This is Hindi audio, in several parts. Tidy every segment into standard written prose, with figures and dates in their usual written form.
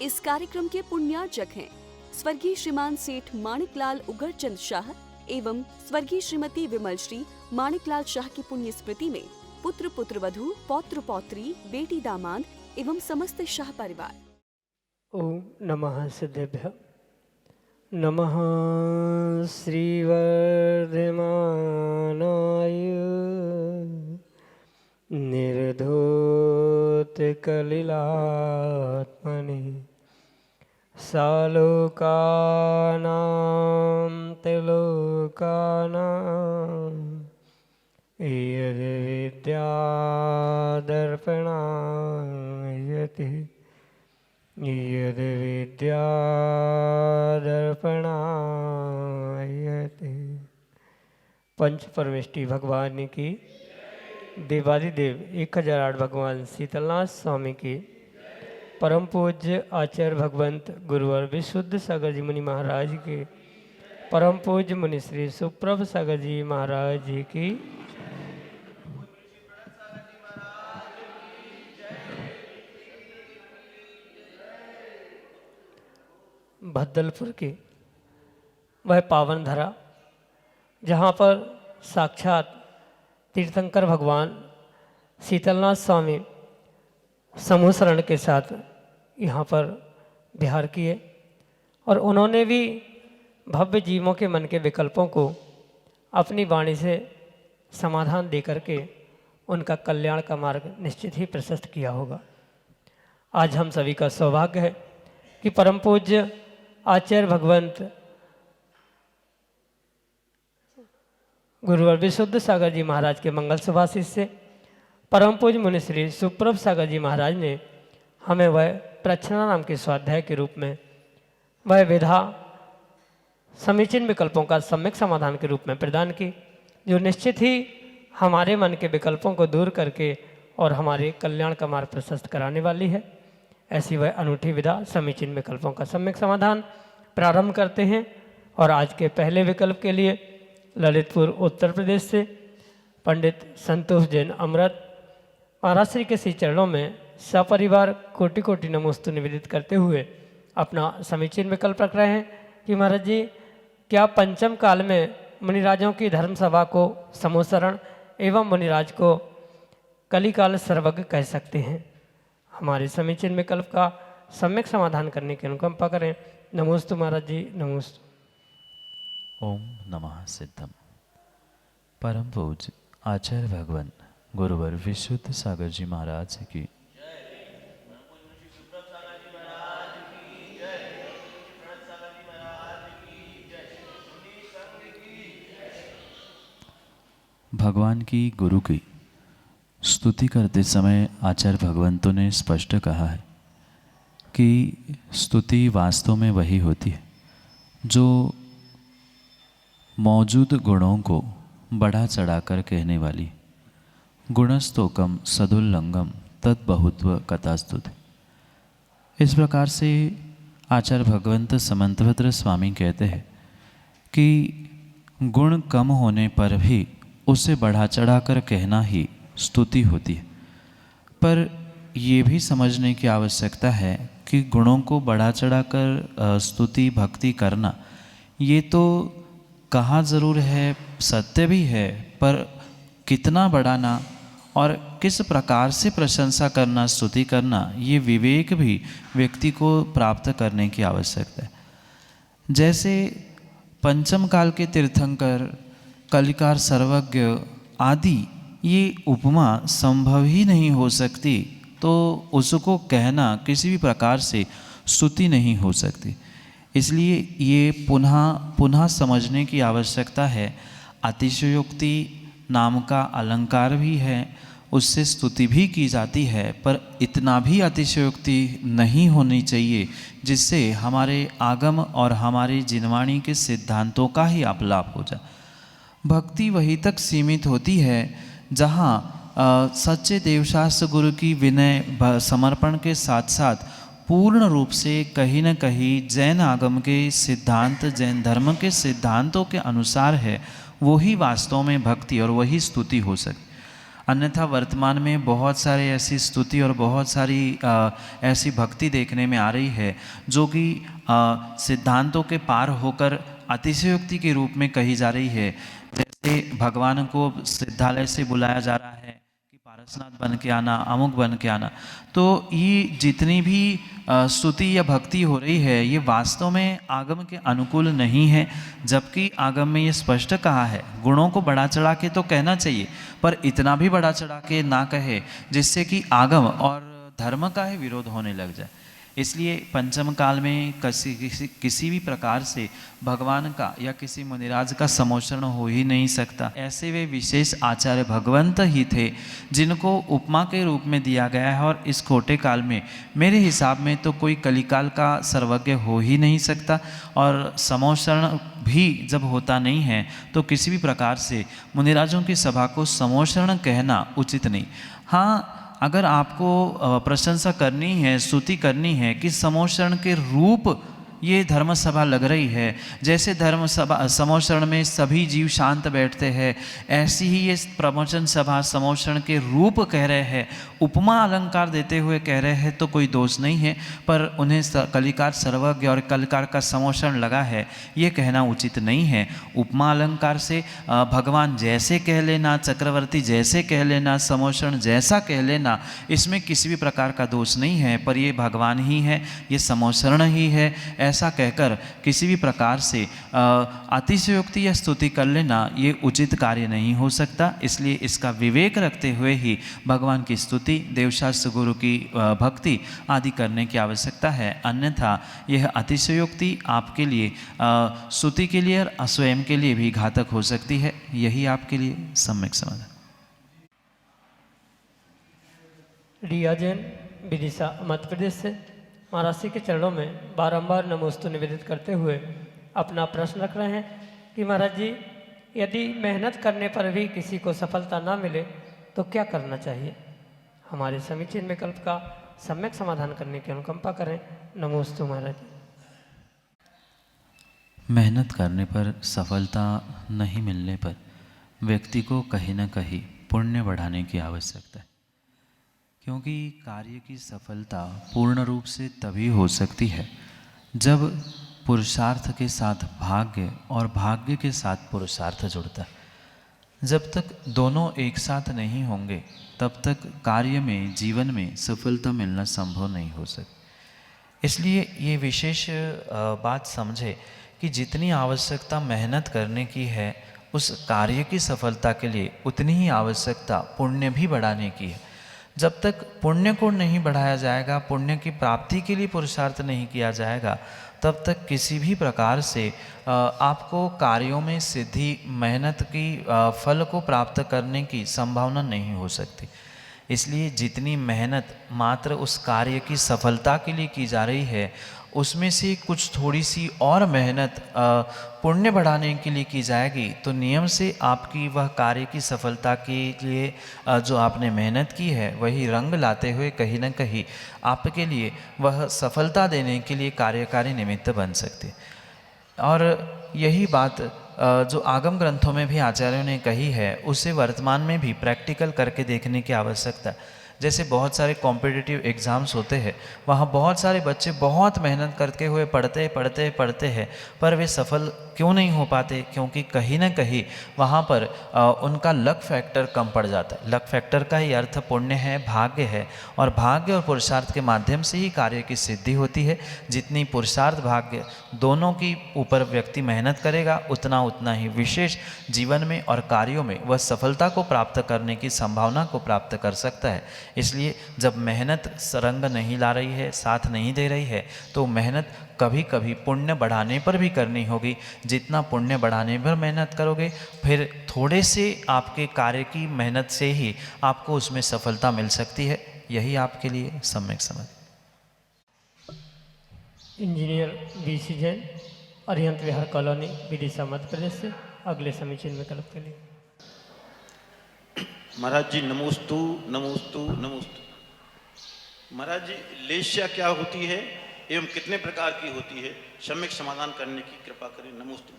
इस कार्यक्रम के पुण्यार्चक हैं स्वर्गीय श्रीमान सेठ माणिकलाल उगरचंद शाह एवं स्वर्गीय श्रीमती विमल श्री माणिकलाल शाह की पुण्य स्मृति में पुत्र पुत्रवधू पौत्र पौत्री बेटी दामाद एवं समस्त शाह परिवार। ओम नमः सिद्धेभ्य। नमः श्रीवर्धमानाय निर्धूतकलिलात्मने सालोकानां त्रिलोकानां यद्विद्यादर्पणायते यद्विद्यादर्पणायते। पंच परमेष्टि भगवान की, देवादिदेव 1008 भगवान शीतलनाथ स्वामी की, परम पूज्य आचार्य भगवंत गुरुवर विशुद्ध सागर जी मुनि महाराज के, परम पूज्य मुनि श्री सुप्रभ सागर जी महाराज जी की, भद्दलपुर की वह पावन धरा जहाँ पर साक्षात तीर्थंकर भगवान शीतलनाथ स्वामी समूह शरण के साथ यहाँ पर विहार किए और उन्होंने भी भव्य जीवों के मन के विकल्पों को अपनी वाणी से समाधान दे करके उनका कल्याण का मार्ग निश्चित ही प्रशस्त किया होगा। आज हम सभी का सौभाग्य है कि परम पूज्य आचार्य भगवंत गुरुवर विशुद्ध सागर जी महाराज के मंगल सुभाषित से परम पूज्य मुनि श्री सुप्रभ सागर जी महाराज ने हमें वह प्रच्छना नाम के स्वाध्याय के रूप में वह विधा समीचीन विकल्पों का सम्यक समाधान के रूप में प्रदान की, जो निश्चित ही हमारे मन के विकल्पों को दूर करके और हमारे कल्याण का मार्ग प्रशस्त कराने वाली है। ऐसी वह अनूठी विधा समीचीन विकल्पों का सम्यक समाधान प्रारंभ करते हैं। और आज के पहले विकल्प के लिए ललितपुर उत्तर प्रदेश से पंडित संतोष जैन अमृत महाराज श्री के श्री चरणों में सपरिवार कोटि कोटि नमोस्तु निवेदित करते हुए अपना समीचीन विकल्प रख रहे हैं कि महाराज जी, क्या पंचम काल में मुनिराजों की धर्म सभा को समूहशरण एवं मुनिराज को कलिकाल सर्वज्ञ कह सकते हैं? हमारे समीचीन विकल्प का सम्यक समाधान करने की अनुकंपा करें। नमोस्तु महाराज जी, नमोस्तु। ओम नमः सिद्धम। परम पूज्य आचार्य भगवान गुरुवर विशुद्ध सागर जी महाराज की, भगवान की गुरु की स्तुति करते समय आचार्य भगवंतों ने स्पष्ट कहा है कि स्तुति वास्तव में वही होती है जो मौजूद गुणों को बढ़ा चढ़ाकर कहने वाली। गुणस्तोकम सदुल्लंघम तद्बहुत्व कथास्तुति। इस प्रकार से आचार्य भगवंत समंतभद्र स्वामी कहते हैं कि गुण कम होने पर भी उसे बढ़ा चढ़ाकर कहना ही स्तुति होती है। पर ये भी समझने की आवश्यकता है कि गुणों को बढ़ा चढ़ाकर स्तुति भक्ति करना ये तो कहा ज़रूर है, सत्य भी है, पर कितना बढ़ाना और किस प्रकार से प्रशंसा करना, स्तुति करना, ये विवेक भी व्यक्ति को प्राप्त करने की आवश्यकता है। जैसे पंचम काल के तीर्थंकर, कलिकार सर्वज्ञ आदि ये उपमा संभव ही नहीं हो सकती, तो उसको कहना किसी भी प्रकार से स्तुति नहीं हो सकती। इसलिए ये पुनः समझने की आवश्यकता है। अतिशयोक्ति नाम का अलंकार भी है, उससे स्तुति भी की जाती है, पर इतना भी अतिशयोक्ति नहीं होनी चाहिए जिससे हमारे आगम और हमारी जिनवाणी के सिद्धांतों का ही अपलाप हो जाए। भक्ति वहीं तक सीमित होती है जहाँ सच्चे देवशास्त्र गुरु की विनय समर्पण के साथ साथ पूर्ण रूप से कहीं न कहीं जैन आगम के सिद्धांत, जैन धर्म के सिद्धांतों के अनुसार है, वही वास्तव में भक्ति और वही स्तुति हो सकती। अन्यथा वर्तमान में बहुत सारे ऐसी स्तुति और बहुत सारी ऐसी भक्ति देखने में आ रही है जो कि सिद्धांतों के पार होकर अतिशयोक्ति के रूप में कही जा रही है। जैसे भगवान को सिद्धालय से बुलाया जा रहा है कि पारसनाथ बन के आना, अमुक बन के आना। तो ये जितनी भी स्तुति या भक्ति हो रही है ये वास्तव में आगम के अनुकूल नहीं है, जबकि आगम में ये स्पष्ट कहा है गुणों को बढ़ा चढ़ा के तो कहना चाहिए, पर इतना भी बढ़ा चढ़ा के ना कहे जिससे कि आगम और धर्म का ही विरोध होने लग जाए। इसलिए पंचम काल में किसी भी प्रकार से भगवान का या किसी मुनिराज का समोषण हो ही नहीं सकता। ऐसे वे विशेष आचार्य भगवंत ही थे जिनको उपमा के रूप में दिया गया है, और इस खोटे काल में मेरे हिसाब में तो कोई कलिकाल का सर्वज्ञ हो ही नहीं सकता। और समोषण भी जब होता नहीं है तो किसी भी प्रकार से मुनिराजों की सभा को समोषण कहना उचित नहीं। हाँ, अगर आपको प्रशंसा करनी है, स्तुति करनी है कि समोषण के रूप ये धर्म सभा लग रही है, जैसे धर्म सभा समोषण में सभी जीव शांत बैठते हैं, ऐसी ही ये प्रवचन सभा समोषण के रूप कह रहे हैं, उपमा अलंकार देते हुए कह रहे हैं तो कोई दोष नहीं है, पर उन्हें कलिकार सर्वज्ञ और कलिकार का समोषण लगा है ये कहना उचित नहीं है। उपमा अलंकार से भगवान जैसे कह लेना, चक्रवर्ती जैसे कह लेना, समोषण जैसा कह लेना, इसमें किसी भी प्रकार का दोष नहीं है, पर ये भगवान ही है, ये समोषण ही है, ऐसा कहकर किसी भी प्रकार से अतिशयोक्ति या स्तुति कर लेना ये उचित कार्य नहीं हो सकता। इसलिए इसका विवेक रखते हुए ही भगवान की स्तुति, देवशास्त्र गुरु की भक्ति आदि करने की आवश्यकता है। अन्यथा यह अतिशयोक्ति आपके लिए, स्तुति के लिए और स्वयं के लिए भी घातक हो सकती है। यही आपके लिए सम्यक समाधान। रिया जैन विदिशा मध्य प्रदेश से महाराज जी के चरणों में बारंबार नमोस्तु निवेदित करते हुए अपना प्रश्न रख रहे हैं कि महाराज जी, यदि मेहनत करने पर भी किसी को सफलता ना मिले तो क्या करना चाहिए? हमारे समीचीन विकल्प का सम्यक समाधान करने की अनुकंपा करें। नमोस्तु महाराज जी। मेहनत करने पर सफलता नहीं मिलने पर व्यक्ति को कहीं न कहीं पुण्य बढ़ाने की आवश्यकता है, क्योंकि कार्य की सफलता पूर्ण रूप से तभी हो सकती है जब पुरुषार्थ के साथ भाग्य और भाग्य के साथ पुरुषार्थ जुड़ता है। जब तक दोनों एक साथ नहीं होंगे तब तक कार्य में, जीवन में सफलता मिलना संभव नहीं हो सकती। इसलिए ये विशेष बात समझे कि जितनी आवश्यकता मेहनत करने की है उस कार्य की सफलता के लिए उतनी ही आवश्यकता पुण्य भी बढ़ाने की है। जब तक पुण्य को नहीं बढ़ाया जाएगा, पुण्य की प्राप्ति के लिए पुरुषार्थ नहीं किया जाएगा, तब तक किसी भी प्रकार से आपको कार्यों में सिद्धि, मेहनत की फल को प्राप्त करने की संभावना नहीं हो सकती। इसलिए जितनी मेहनत मात्र उस कार्य की सफलता के लिए की जा रही है, उसमें से कुछ थोड़ी सी और मेहनत पुण्य बढ़ाने के लिए की जाएगी तो नियम से आपकी वह कार्य की सफलता के लिए जो आपने मेहनत की है वही रंग लाते हुए कहीं न कहीं आपके लिए वह सफलता देने के लिए कार्यकारी निमित्त बन सकती है। और यही बात जो आगम ग्रंथों में भी आचार्यों ने कही है उसे वर्तमान में भी प्रैक्टिकल करके देखने की आवश्यकता है। जैसे बहुत सारे कॉम्पिटिटिव एग्ज़ाम्स होते हैं, वहाँ बहुत सारे बच्चे बहुत मेहनत करते हुए पढ़ते हैं, पर वे सफल क्यों नहीं हो पाते? क्योंकि कहीं ना कहीं वहाँ पर उनका लक फैक्टर कम पड़ जाता है। लक फैक्टर का ही अर्थ पुण्य है, भाग्य है, और भाग्य और पुरुषार्थ के माध्यम से ही कार्य की सिद्धि होती है। जितनी पुरुषार्थ भाग्य दोनों की ऊपर व्यक्ति मेहनत करेगा उतना ही विशेष जीवन में और कार्यों में वह सफलता को प्राप्त करने की संभावना को प्राप्त कर सकता है। इसलिए जब मेहनत रंग नहीं ला रही है, साथ नहीं दे रही है, तो मेहनत कभी कभी पुण्य बढ़ाने पर भी करनी होगी। जितना पुण्य बढ़ाने पर मेहनत करोगे, फिर थोड़े से आपके कार्य की मेहनत से ही आपको उसमें सफलता मिल सकती है। यही आपके लिए सम्यक समझ। इंजीनियर BC जैन, अरिहंत विहार कॉलोनी, विदिशा मध्य प्रदेश से अगले समीचीन विकल्प के लिए। महाराज जी नमोस्तु नमोस्तु नमोस्तु। महाराज जी, लेश्या क्या होती है एवं कितने प्रकार की होती है? सम्यक समाधान करने की कृपा करें। नमोस्तु।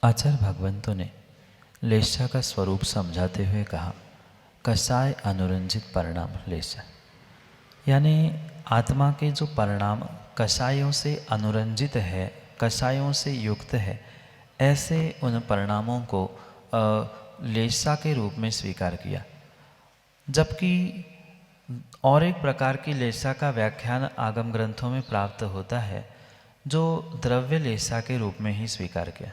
आचार्य भगवंतों ने लेस्या का स्वरूप समझाते हुए कहा, कसाय अनुरंजित परिणाम लेस्या, यानी आत्मा के जो परिणाम कसायों से अनुरंजित है, कसायों से युक्त है, ऐसे उन परिणामों को लेस्या के रूप में स्वीकार किया। जबकि और एक प्रकार की लेस्या का व्याख्यान आगम ग्रंथों में प्राप्त होता है जो द्रव्य लेस्या के रूप में ही स्वीकार किया।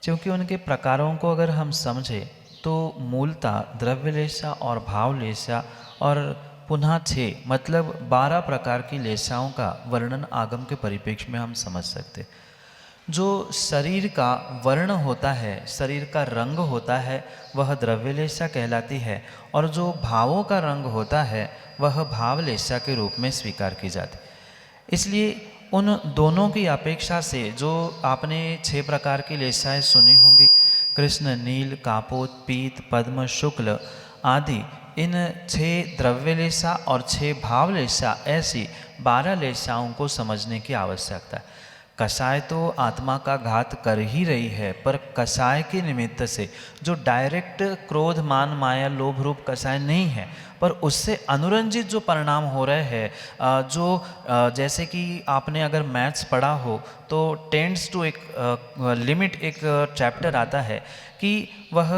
क्योंकि उनके प्रकारों को अगर हम समझें तो मूलतः द्रव्य लेस्या और भाव लेस्या और पुनः 6 मतलब 12 प्रकार की लेस्याओं का वर्णन आगम के परिप्रेक्ष्य में हम समझ सकते। जो शरीर का वर्ण होता है, शरीर का रंग होता है, वह द्रव्य लेस्या कहलाती है, और जो भावों का रंग होता है वह भाव लेस्या के रूप में स्वीकार की जाती। इसलिए उन दोनों की अपेक्षा से जो आपने 6 प्रकार की लेस्याएँ सुनी होंगी, कृष्ण, नील, कापोत, पीत, पद्म, शुक्ल आदि, इन 6 द्रव्य लेस्या और 6 भाव लेस्या, ऐसी 12 लेस्याओं को समझने की आवश्यकता है। कसाय तो आत्मा का घात कर ही रही है, पर कसाय के निमित्त से जो डायरेक्ट क्रोध, मान, माया, लोभ रूप कसाय नहीं है, पर उससे अनुरंजित जो परिणाम हो रहे हैं, जो जैसे कि आपने अगर मैथ्स पढ़ा हो तो टेंड्स टू एक लिमिट, एक चैप्टर आता है कि वह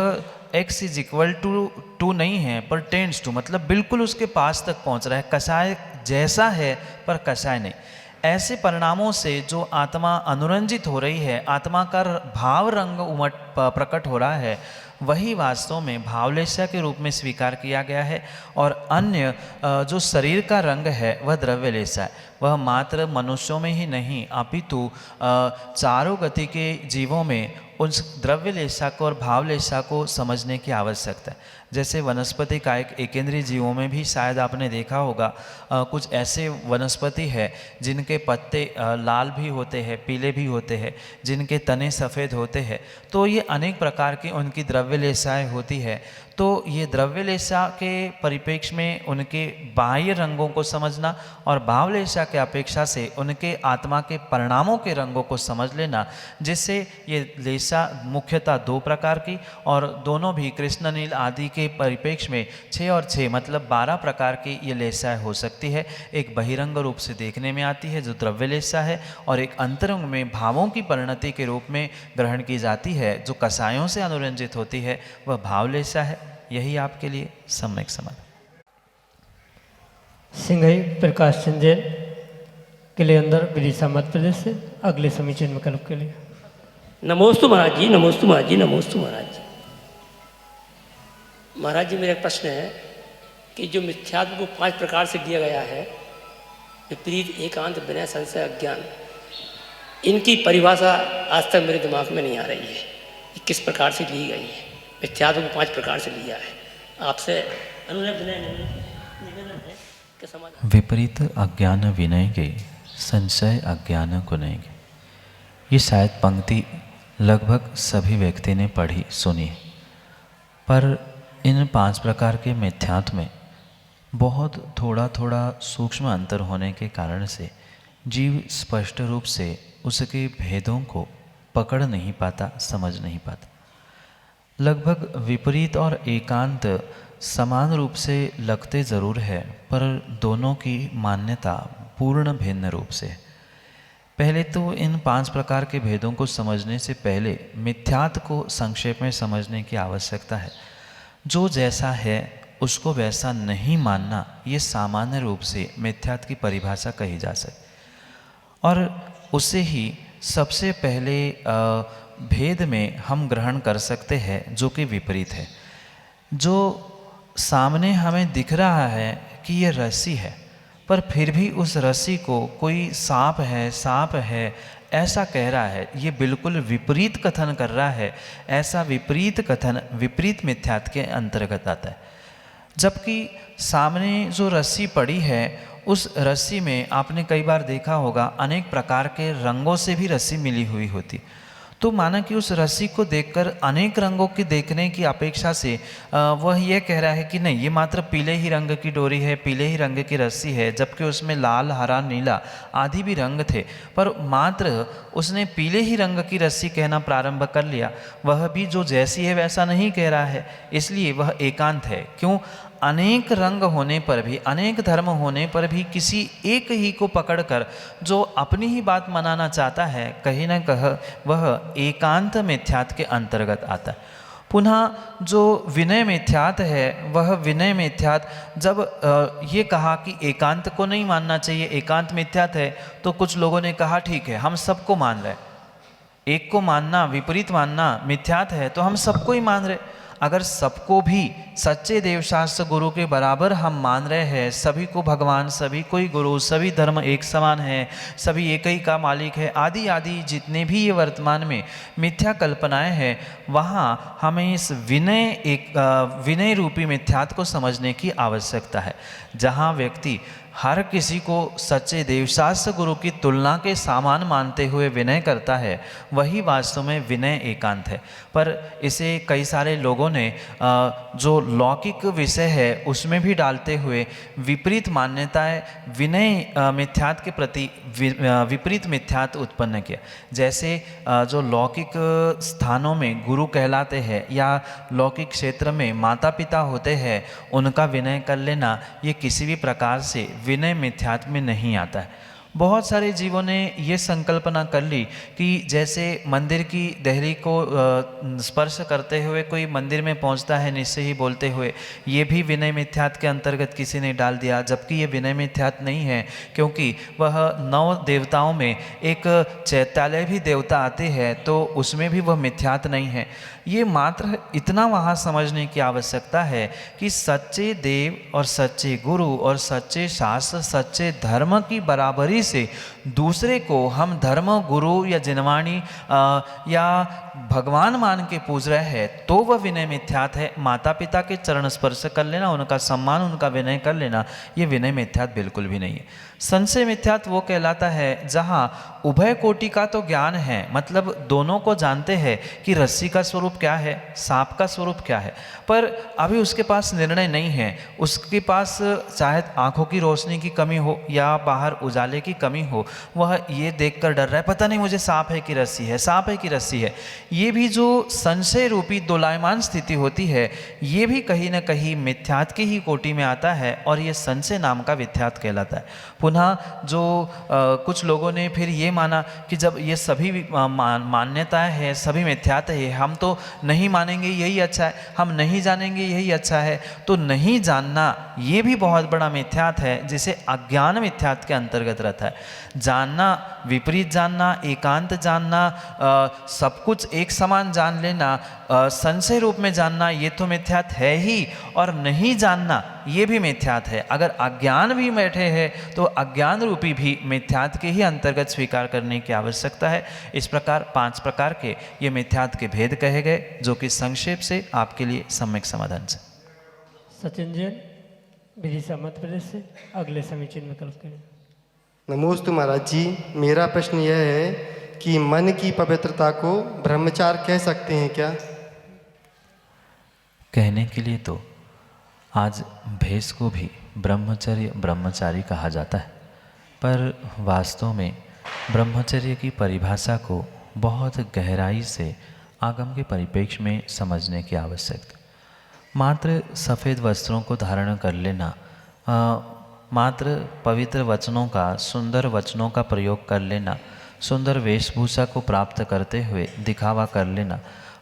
x इज इक्वल टू 2 नहीं है पर टेंड्स टू, मतलब बिल्कुल उसके पास तक पहुंच रहा है, कसाय जैसा है पर कसाय नहीं। ऐसे परिणामों से जो आत्मा अनुरंजित हो रही है, आत्मा का भाव रंग प्रकट हो रहा है, वही वास्तव में भावलेस्या के रूप में स्वीकार किया गया है। और अन्य जो शरीर का रंग है वह द्रव्य लेस्या है। वह मात्र मनुष्यों में ही नहीं अपितु चारों गति के जीवों में उस द्रव्य लेस्या को और भाव लेस्या को समझने की आवश्यकता है। जैसे वनस्पति का एकेंद्रीय जीवों में भी शायद आपने देखा होगा, कुछ ऐसे वनस्पति है जिनके पत्ते लाल भी होते हैं, पीले भी होते हैं, जिनके तने सफ़ेद होते हैं। तो ये अनेक प्रकार की उनकी द्रव्य लेस्याएँ होती है। तो ये द्रव्य लेस्या के परिप्रेक्ष्य में उनके बाह्य रंगों को समझना और भाव लेस्या के अपेक्षा से उनके आत्मा के परिणामों के रंगों को समझ लेना, जिससे ये लेस्या मुख्यतः 2 प्रकार की, और दोनों भी कृष्ण, नील आदि के परिप्रेक्ष्य में 6 और 6 मतलब 12 प्रकार की ये लेस्या हो सकती है। एक बहिरंग रूप से देखने में आती है जो द्रव्य लेस्या है, और एक अंतरंग में भावों की परिणति के रूप में ग्रहण की जाती है, जो कसायों से अनुरंजित होती है, वह भाव लेस्या है। यही आपके लिए सम्यक समझ। सिंघई प्रकाश चंद जैन के लिए अंदर विदिशा मध्य प्रदेश से अगले समीचीन विकल्प के लिए। नमोस्तु महाराज जी, नमोस्तु महाराज जी, नमोस्तु महाराज जी। महाराज जी, मेरा एक प्रश्न है कि जो मिथ्यात्व को 5 प्रकार से दिया गया है, विपरीत, एकांत, विनय, संशय, अज्ञान, इनकी परिभाषा आज तक मेरे दिमाग में नहीं आ रही है। ये किस प्रकार से ली गई है? मिथ्यात्व को 5 प्रकार से लिया है। आपसे अनुनय विनय निवेदन है कि समाधान। विपरीत अज्ञान विनय के, संशय अज्ञान कुनय के, ये शायद पंक्ति लगभग सभी व्यक्ति ने पढ़ी सुनी है, पर इन 5 प्रकार के मिथ्यात्व में बहुत थोड़ा थोड़ा सूक्ष्म अंतर होने के कारण से जीव स्पष्ट रूप से उसके भेदों को पकड़ नहीं पाता, समझ नहीं पाता। लगभग विपरीत और एकांत समान रूप से लगते ज़रूर है, पर दोनों की मान्यता पूर्ण भिन्न रूप से है। पहले तो इन 5 प्रकार के भेदों को समझने से पहले मिथ्यात्व को संक्षेप में समझने की आवश्यकता है। जो जैसा है उसको वैसा नहीं मानना, ये सामान्य रूप से मिथ्यात्व की परिभाषा कही जा सकती, और उसे ही सबसे पहले भेद में हम ग्रहण कर सकते हैं जो कि विपरीत है। जो सामने हमें दिख रहा है कि ये रस्सी है, पर फिर भी उस रस्सी को कोई सांप है ऐसा कह रहा है, ये बिल्कुल विपरीत कथन कर रहा है। ऐसा विपरीत कथन विपरीत मिथ्यात्व के अंतर्गत आता है। जबकि सामने जो रस्सी पड़ी है, उस रस्सी में आपने कई बार देखा होगा अनेक प्रकार के रंगों से भी रस्सी मिली हुई होती, तो माना कि उस रस्सी को देखकर अनेक रंगों की देखने की अपेक्षा से वह यह कह रहा है कि नहीं, ये मात्र पीले ही रंग की डोरी है, पीले ही रंग की रस्सी है, जबकि उसमें लाल, हरा, नीला आदि भी रंग थे, पर मात्र उसने पीले ही रंग की रस्सी कहना प्रारंभ कर लिया। वह भी जो जैसी है वैसा नहीं कह रहा है, इसलिए वह एकांत है। क्यों? अनेक रंग होने पर भी, अनेक धर्म होने पर भी किसी एक ही को पकड़कर जो अपनी ही बात मनाना चाहता है, कहीं न कहीं वह एकांत मिथ्यात्व के अंतर्गत आता है। पुनः जो विनय मिथ्यात्व है, वह विनय मिथ्यात्व जब ये कहा कि एकांत को नहीं मानना चाहिए, एकांत मिथ्यात्व है, तो कुछ लोगों ने कहा ठीक है, हम सबको मान रहे, एक को मानना, विपरीत मानना मिथ्यात्व है, तो हम सबको ही मान रहे। अगर सबको भी सच्चे देवशास्त्र गुरु के बराबर हम मान रहे हैं, सभी को भगवान, सभी को ही गुरु, सभी धर्म एक समान है, सभी एक ही का मालिक है, आदि आदि जितने भी ये वर्तमान में मिथ्या कल्पनाएं हैं, वहाँ हमें इस विनय रूपी मिथ्यात्व को समझने की आवश्यकता है। जहाँ व्यक्ति हर किसी को सच्चे देवशास्त्र गुरु की तुलना के सामान मानते हुए विनय करता है, वही वास्तव में विनय एकांत है। पर इसे कई सारे लोगों ने जो लौकिक विषय है उसमें भी डालते हुए विपरीत मान्यताएं, विनय मिथ्यात्व के प्रति विपरीत मिथ्यात्व उत्पन्न किया। जैसे जो लौकिक स्थानों में गुरु कहलाते हैं या लौकिक क्षेत्र में माता पिता होते हैं, उनका विनय कर लेना ये किसी भी प्रकार से विनय मिथ्यात्व में नहीं आता है। बहुत सारे जीवों ने ये संकल्पना कर ली कि जैसे मंदिर की देहरी को स्पर्श करते हुए कोई मंदिर में पहुंचता है निश्चय ही बोलते हुए, ये भी विनय मिथ्यात्व के अंतर्गत किसी ने डाल दिया, जबकि ये विनय मिथ्यात्व नहीं है, क्योंकि वह 9 देवताओं में एक चैत्यालय भी देवता आते हैं, तो उसमें भी वह मिथ्यात्व नहीं है। ये मात्र इतना वहाँ समझने की आवश्यकता है कि सच्चे देव और सच्चे गुरु और सच्चे शास्त्र, सच्चे धर्म की बराबरी से दूसरे को हम धर्म, गुरु या जिनवाणी या भगवान मान के पूज रहे हैं, तो वह विनय मिथ्यात्व है। माता पिता के चरण स्पर्श कर लेना, उनका सम्मान, उनका विनय कर लेना, ये विनय मिथ्यात्व बिल्कुल भी नहीं है। संशय मिथ्यात्व वो कहलाता है जहाँ उभय कोटि का तो ज्ञान है, मतलब दोनों को जानते हैं कि रस्सी का स्वरूप क्या है, सांप का स्वरूप क्या है, पर अभी उसके पास निर्णय नहीं है। उसके पास चाहे आंखों की रोशनी की कमी हो या बाहर उजाले की कमी हो, वह ये देखकर डर रहा है, पता नहीं मुझे सांप है कि रस्सी है, सांप है कि रस्सी है। ये भी जो संशय रूपी दोलायमान स्थिति होती है, ये भी कहीं न कहीं मिथ्यात्व की ही कोटि में आता है और ये संशय नाम का मिथ्यात्व कहलाता है। पुनः जो कुछ लोगों ने फिर ये माना कि जब ये सभी मान्यताएं हैं, सभी मिथ्यात्व है, हम तो नहीं मानेंगे यही अच्छा है, हम नहीं जानेंगे यही अच्छा है, तो नहीं जानना ये भी बहुत बड़ा मिथ्यात्व है, जिसे अज्ञान मिथ्यात्व के अंतर्गत रहता है। जानना, विपरीत जानना, एकांत जानना, सब कुछ एक समान जान लेना, संशय रूप में जानना, ये तो मिथ्यात्व है ही, और नहीं जानना ये भी मिथ्यात्व है। अगर अज्ञान भी बैठे हैं तो अज्ञान रूपी भी मिथ्यात्व के ही अंतर्गत स्वीकार करने की आवश्यकता है। इस प्रकार 5 प्रकार के ये मिथ्यात्व के भेद कहे गए, जो कि संक्षेप से आपके लिए सम्यक समाधान से। सचिन जैन, विदिशा मध्य प्रदेश से अगले समीचीन विकल्प करें। नमोस्तु महाराज जी, मेरा प्रश्न यह है कि मन की पवित्रता को ब्रह्मचार कह सकते हैं क्या? कहने के लिए तो आज भेष को भी ब्रह्मचर्य, ब्रह्मचारी कहा जाता है, पर वास्तव में ब्रह्मचर्य की परिभाषा को बहुत गहराई से आगम के परिप्रेक्ष्य में समझने की आवश्यकता। मात्र सफ़ेद वस्त्रों को धारण कर लेना, मात्र पवित्र वचनों का, सुंदर वचनों का प्रयोग कर लेना, सुंदर वेशभूषा को प्राप्त करते हुए दिखावा कर लेना,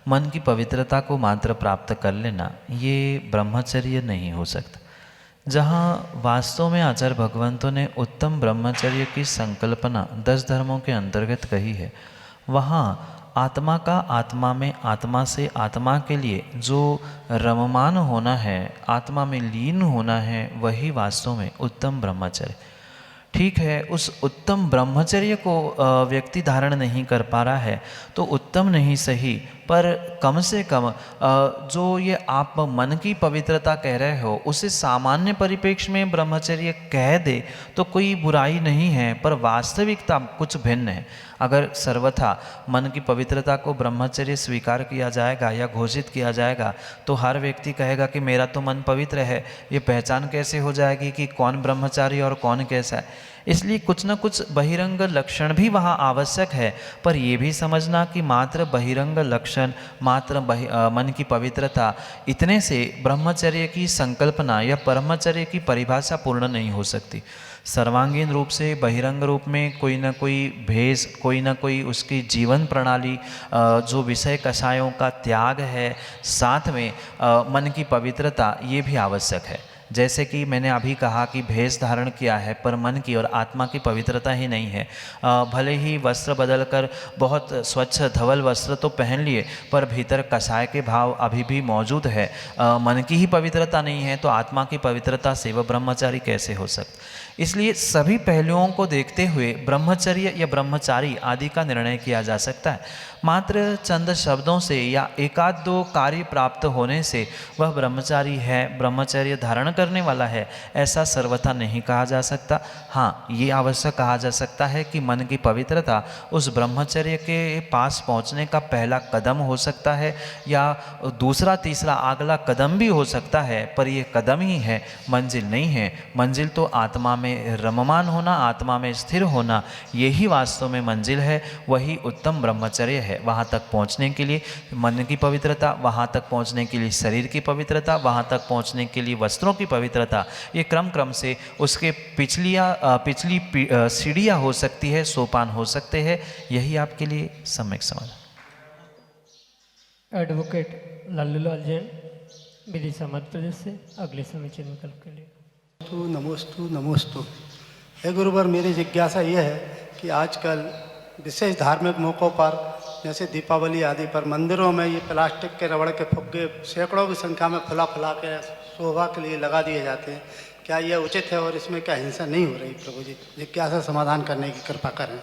मन की पवित्रता को मात्र प्राप्त कर लेना, ये ब्रह्मचर्य नहीं हो सकता। जहाँ वास्तव में आचार्य भगवंतों ने उत्तम ब्रह्मचर्य की संकल्पना 10 धर्मों के अंतर्गत कही है, वहाँ आत्मा का आत्मा में, आत्मा से आत्मा के लिए जो रममान होना है, आत्मा में लीन होना है, वही वास्तव में उत्तम ब्रह्मचर्य। ठीक है, उस उत्तम ब्रह्मचर्य को व्यक्ति धारण नहीं कर पा रहा है तो उत्तम नहीं सही, पर कम से कम जो ये आप मन की पवित्रता कह रहे हो उसे सामान्य परिप्रेक्ष्य में ब्रह्मचर्य कह दे तो कोई बुराई नहीं है, पर वास्तविकता कुछ भिन्न है। अगर सर्वथा मन की पवित्रता को ब्रह्मचर्य स्वीकार किया जाएगा या घोषित किया जाएगा तो हर व्यक्ति कहेगा कि मेरा तो मन पवित्र है, ये पहचान कैसे हो जाएगी कि कौन ब्रह्मचारी और कौन कैसा है। इसलिए कुछ न कुछ बहिरंग लक्षण भी वहाँ आवश्यक है, पर ये भी समझना कि मात्र बहिरंग लक्षण, मात्र मन की पवित्रता, इतने से ब्रह्मचर्य की संकल्पना या ब्रह्मचर्य की परिभाषा पूर्ण नहीं हो सकती। सर्वांगीण रूप से बहिरंग रूप में कोई ना कोई भेष, कोई ना कोई उसकी जीवन प्रणाली, जो विषय कषायों का त्याग है, साथ में मन की पवित्रता, ये भी आवश्यक है। जैसे कि मैंने अभी कहा कि भेष धारण किया है पर मन की और आत्मा की पवित्रता ही नहीं है। भले ही वस्त्र बदलकर बहुत स्वच्छ धवल वस्त्र तो पहन लिए, पर भीतर कषाय के भाव अभी भी मौजूद है। मन की ही पवित्रता नहीं है तो आत्मा की पवित्रता से वह ब्रह्मचारी कैसे हो सकता। इसलिए सभी पहलुओं को देखते हुए ब्रह्मचर्य या ब्रह्मचारी आदि का निर्णय किया जा सकता है। मात्र चंद शब्दों से या एकाध दो कार्य प्राप्त होने से वह ब्रह्मचारी है, ब्रह्मचर्य धारण करने वाला है, ऐसा सर्वथा नहीं कहा जा सकता। हाँ, ये आवश्यक कहा जा सकता है कि मन की पवित्रता उस ब्रह्मचर्य के पास पहुँचने का पहला कदम हो सकता है या दूसरा तीसरा अगला कदम भी हो सकता है, पर यह कदम ही है, मंजिल नहीं है। मंजिल तो आत्मा में रममान होना, आत्मा में स्थिर होना, यही वास्तव में मंजिल है, वही उत्तम ब्रह्मचर्य है। वहाँ तक पहुँचने के लिए मन की पवित्रता, वहाँ तक पहुँचने के लिए शरीर की पवित्रता, वहाँ तक पहुँचने के लिए वस्त्रों की पवित्रता, ये क्रम क्रम से उसके पिछली सीढ़ियाँ हो सकती है, सोपान हो सकते हैं। यही आपके लिए सम्यक समाधान। एडवोकेट लालूलाल जैन, विदिशा मध्य प्रदेश से अगले समीचीन विकल्प के लिए। नमोस्तु नमोस्तु। हे गुरुवर, मेरी जिज्ञासा यह है कि आजकल विशेष धार्मिक मौक़ों पर जैसे दीपावली आदि पर मंदिरों में ये प्लास्टिक के रबड़ के फुग्गे सैकड़ों की संख्या में फुला के शोभा के लिए लगा दिए जाते हैं। क्या यह उचित है और इसमें क्या हिंसा नहीं हो रही? प्रभु जी, जिज्ञासा समाधान करने की कृपा करें।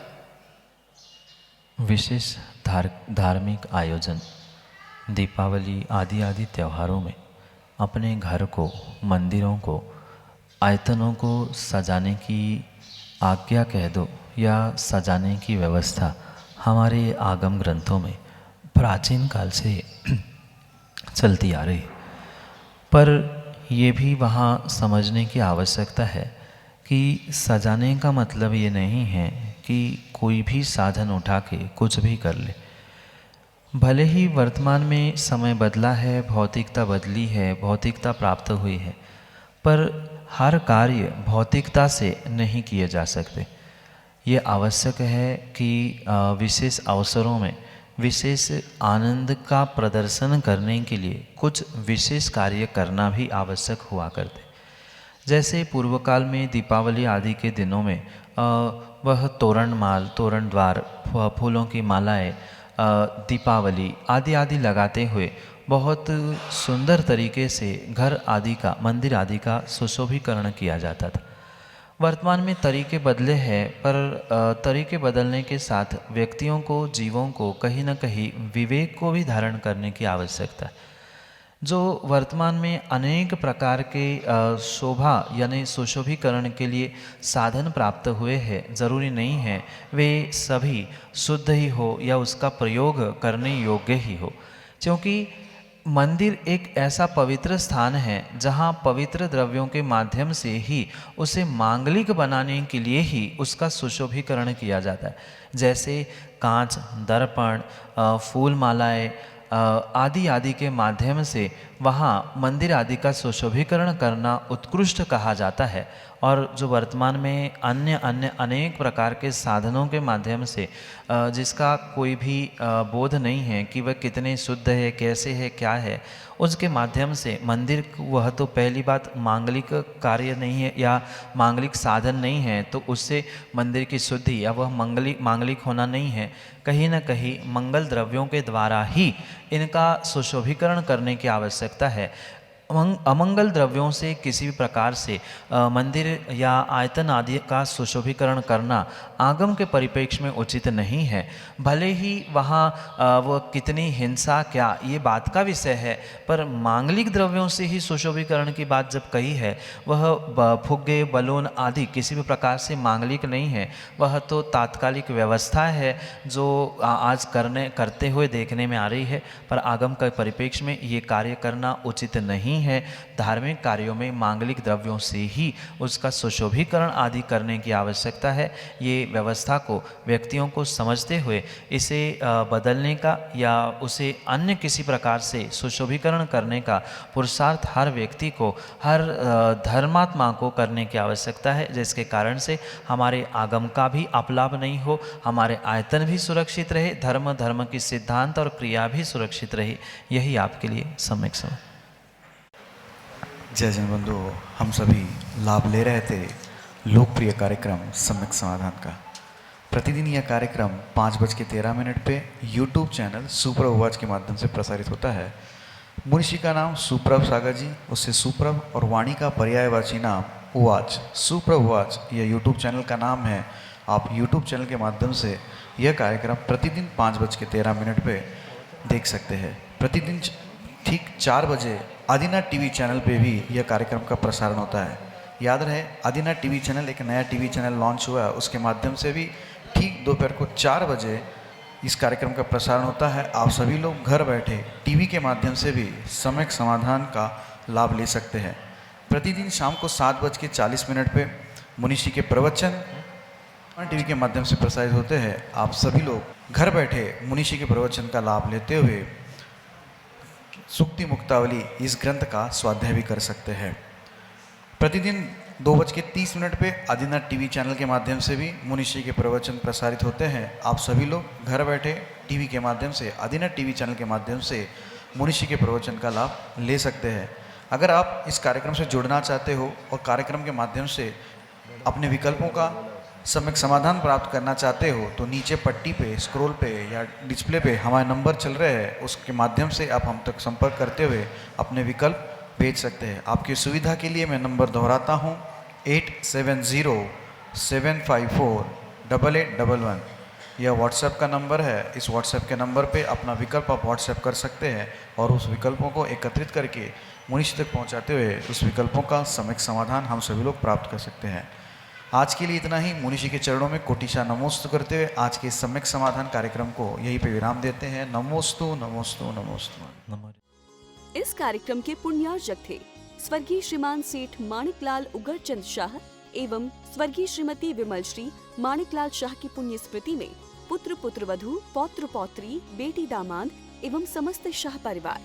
विशेष धार्मिक आयोजन दीपावली आदि त्योहारों में अपने घर को, मंदिरों को, आयतनों को सजाने की आज्ञा कह दो या सजाने की व्यवस्था हमारे आगम ग्रंथों में प्राचीन काल से चलती आ रही, पर ये भी वहाँ समझने की आवश्यकता है कि सजाने का मतलब ये नहीं है कि कोई भी साधन उठा के कुछ भी कर ले। भले ही वर्तमान में समय बदला है, भौतिकता बदली है, भौतिकता प्राप्त हुई है, पर हर कार्य भौतिकता से नहीं किए जा सकते। ये आवश्यक है कि विशेष अवसरों में विशेष आनंद का प्रदर्शन करने के लिए कुछ विशेष कार्य करना भी आवश्यक हुआ करते। जैसे पूर्व काल में दीपावली आदि के दिनों में वह तोरणमाल, तोरण द्वार, फूलों की मालाएं, दीपावली आदि लगाते हुए बहुत सुंदर तरीके से घर आदि का, मंदिर आदि का सुशोभीकरण किया जाता था। वर्तमान में तरीके बदले हैं, पर तरीके बदलने के साथ व्यक्तियों को, जीवों को कहीं न कहीं विवेक को भी धारण करने की आवश्यकता है। जो वर्तमान में अनेक प्रकार के शोभा यानी सुशोभीकरण के लिए साधन प्राप्त हुए हैं, ज़रूरी नहीं है वे सभी शुद्ध ही हो या उसका प्रयोग करने योग्य ही हो, क्योंकि मंदिर एक ऐसा पवित्र स्थान है जहाँ पवित्र द्रव्यों के माध्यम से ही उसे मांगलिक बनाने के लिए ही उसका सुशोभीकरण किया जाता है। जैसे कांच, दर्पण, फूल मालाएं आदि के माध्यम से वहाँ मंदिर आदि का सुशोभीकरण करना उत्कृष्ट कहा जाता है। और जो वर्तमान में अन्य अनेक प्रकार के साधनों के माध्यम से जिसका कोई भी बोध नहीं है कि वह कितने शुद्ध है, कैसे है, क्या है, उसके माध्यम से मंदिर, वह तो पहली बात मांगलिक कार्य नहीं है या मांगलिक साधन नहीं है, तो उससे मंदिर की शुद्धि या वह मांगलिक होना नहीं है। कहीं न कहीं मंगल द्रव्यों के द्वारा ही इनका सुशोभीकरण करने की आवश्यकता है। अमंगल द्रव्यों से किसी भी प्रकार से मंदिर या आयतन आदि का सुशोभीकरण करना आगम के परिप्रेक्ष्य में उचित नहीं है। भले ही वहाँ वो कितनी हिंसा क्या ये बात का विषय है, पर मांगलिक द्रव्यों से ही सुशोभीकरण की बात जब कही है, वह फुग्गे बलून आदि किसी भी प्रकार से मांगलिक नहीं है। वह तो तात्कालिक व्यवस्था है जो आज करते हुए देखने में आ रही है, पर आगम के परिप्रेक्ष्य में ये कार्य करना उचित नहीं है। धार्मिक कार्यों में मांगलिक द्रव्यों से ही उसका सुशोभीकरण आदि करने की आवश्यकता है। ये व्यवस्था को व्यक्तियों को समझते हुए इसे बदलने का या उसे अन्य किसी प्रकार से सुशोभीकरण करने का पुरुषार्थ हर व्यक्ति को, हर धर्मात्मा को करने की आवश्यकता है, जिसके कारण से हमारे आगम का भी अपलाभ नहीं हो, हमारे आयतन भी सुरक्षित रहे, धर्म की सिद्धांत और क्रिया भी सुरक्षित रहे। यही आपके लिए सम्यक समझ। जय जन बंधु, हम सभी लाभ ले रहे थे लोकप्रिय कार्यक्रम सम्यक समाधान का। प्रतिदिन यह कार्यक्रम 5:13 पे यूट्यूब चैनल सुप्रभ उवाच के माध्यम से प्रसारित होता है। मुनिषी का नाम सुप्रभ सागर जी, उससे सुप्रभ और वाणी का पर्यायवाची नाम उवाच, सुप्रभ उवाच यह यूट्यूब चैनल का नाम है। आप यूट्यूब चैनल के माध्यम से यह कार्यक्रम प्रतिदिन 5:13 पे देख सकते हैं। प्रतिदिन ठीक 4 बजे आदिनाथ टीवी चैनल पे भी यह कार्यक्रम का प्रसारण होता है। याद रहे, आदिनाथ टीवी चैनल एक नया टीवी चैनल लॉन्च हुआ है, उसके माध्यम से भी ठीक दोपहर को 4 बजे इस कार्यक्रम का प्रसारण होता है। आप सभी लोग घर बैठे टीवी के माध्यम से भी सम्यक समाधान का लाभ ले सकते हैं। प्रतिदिन शाम को 7:40 पे मुनिषी के प्रवचन टीवी के माध्यम से प्रसारित होते हैं। आप सभी लोग घर बैठे मुनिषी के प्रवचन का लाभ लेते हुए सुक्ति मुक्तावली इस ग्रंथ का स्वाध्याय भी कर सकते हैं। प्रतिदिन 2:30 पे आदिनाथ टीवी चैनल के माध्यम से भी मुनिषी के प्रवचन प्रसारित होते हैं। आप सभी लोग घर बैठे टीवी के माध्यम से, आदिनाथ टीवी चैनल के माध्यम से मुनिषी के प्रवचन का लाभ ले सकते हैं। अगर आप इस कार्यक्रम से जुड़ना चाहते हो और कार्यक्रम के माध्यम से अपने विकल्पों का सम्यक समाधान प्राप्त करना चाहते हो, तो नीचे पट्टी पे, स्क्रॉल पे या डिस्प्ले पे हमारे नंबर चल रहे हैं, उसके माध्यम से आप हम तक संपर्क करते हुए अपने विकल्प भेज सकते हैं। आपकी सुविधा के लिए मैं नंबर दोहराता हूँ, 8707548811। यह व्हाट्सएप का नंबर है। इस व्हाट्सएप के नंबर पे अपना विकल्प आप व्हाट्सएप कर सकते हैं और उस विकल्पों को एकत्रित करके मुनिषी तक पहुँचाते हुए उस विकल्पों का सम्यक समाधान हम सभी लोग प्राप्त कर सकते हैं। आज के लिए इतना ही। मुनिषी के चरणों में कोटिशा नमोस्तु करते हुए आज के सम्यक समाधान कार्यक्रम को यहीं पे विराम देते हैं। नमोस्तु नमोस्तु नमोस्तु। इस कार्यक्रम के पुण्यार्जक थे स्वर्गीय श्रीमान सेठ माणिकलाल उगरचंद शाह एवं स्वर्गीय श्रीमती विमल श्री माणिकलाल शाह की पुण्य स्मृति में पुत्र पुत्रवधू, पौत्र पौत्री, बेटी दामाद एवं समस्त शाह परिवार।